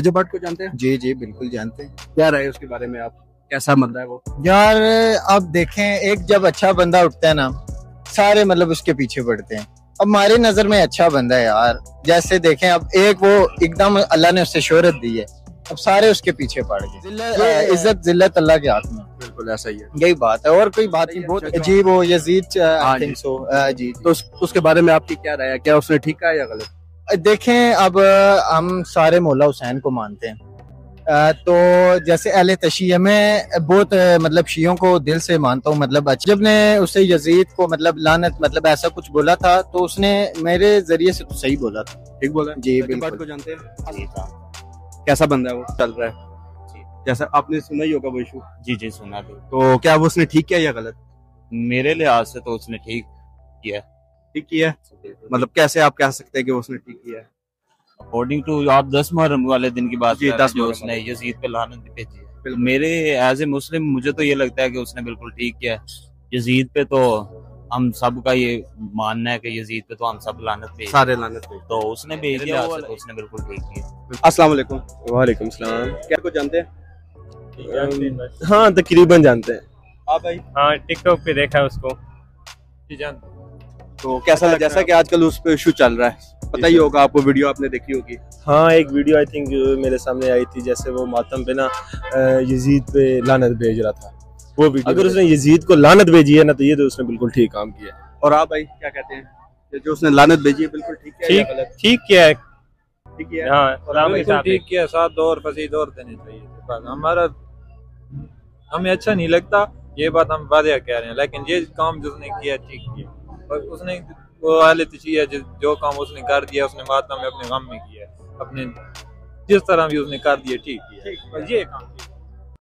अजय भट्ट को जानते हैं? जी जी बिल्कुल जानते हैं। क्या राय है उसके बारे में, आप कैसा बंदा है वो? यार अब देखें, एक जब अच्छा बंदा उठता है ना, सारे मतलब उसके पीछे पड़ते हैं। अब हमारी नजर में अच्छा बंदा है यार। जैसे देखें, अब एक वो एकदम अल्लाह ने उससे शोहरत दी है, अब सारे उसके पीछे पड़ गए। इज्जत जिल्लत अल्लाह के हाथ में। बिल्कुल ऐसा ही है, यही बात है और कोई बात नहीं। बहुत जी वो यजीद आई थिंक सो जी। तो उसके बारे में आपकी क्या राय है, क्या उसने ठीक कहा या गलत? देखें, अब हम सारे मौला हुसैन को मानते हैं, तो जैसे अहले तशीय्या में बहुत मतलब शियों को दिल से मानता हूँ। मतलब जब ने उसे यजीद को मतलब लानत मतलब ऐसा कुछ बोला था, तो उसने मेरे जरिए से तो सही बोला था। ठीक बोला जी अजय भट्ट बिल्कुल। को जानते हैं? कैसा बंदा है वो, चल रहा है जैसा आपने सुना ही होगा वो इशू? जी जी सुना भी। तो क्या वो उसने ठीक किया या गलत? मेरे लिहाज से तो उसने ठीक किया। ठीक किया मतलब कैसे आप कह सकते हैं कि उसने ठीक किया है? अकॉर्डिंग टू आप 10 मुहर्रम वाले दिन की बात जी, कर रहे 10 हैं जो मुहर्रम उसने यजीद पे लानत भेजी है, बिल्कुल। मेरे एज ए मुस्लिम मुझे तो ये लगता है कि उसने बिल्कुल ठीक किया है। यजीद पे तो हम सब का ये मानना है कि यजीद पे तो हम सब लानत भेज, सारे लानत पे। तो उसने भेज दिया, तो उसने बिल्कुल ठीक किया। अस्सलाम वालेकुम। वालेकुम सलाम। क्या को जानते हैं? हाँ तकरीबन जानते हैं। आप भाई? हाँ टिकटॉक पे देखा है उसको। जी जानते। तो कैसा लगा, जैसा कि आजकल उस पे इशू चल रहा है, पता ही होगा आपको, वीडियो आपने देखी होगी। हाँ एक वीडियो आई थिंक मेरे सामने आई थी, जैसे वो मातम पे ना यजीद पे लानत भेज रहा था। वो वीडियो अगर उसने यजीद को लानत भेजी है ना, तो ये तो उसने बिल्कुल ठीक काम किया है। और आप भाई क्या कहते हैं, जो उसने लानत भेजी है बिल्कुल ठीक किया या गलत? ठीक किया है। ठीक किया है। हाँ बिल्कुल ठीक किया। 7 दौर फसी दौर देने चाहिए थे। बस हमारा हमें अच्छा नहीं लगता ये बात, हम वादे कह रहे हैं, लेकिन ये काम जो उसने किया ठीक किया। और उसने वो अहले तशीय्या जो काम उसने कर दिया, उसने मातम में अपने गम में किया, अपने जिस तरह भी उसने कर दिया ठीक किया। ये काम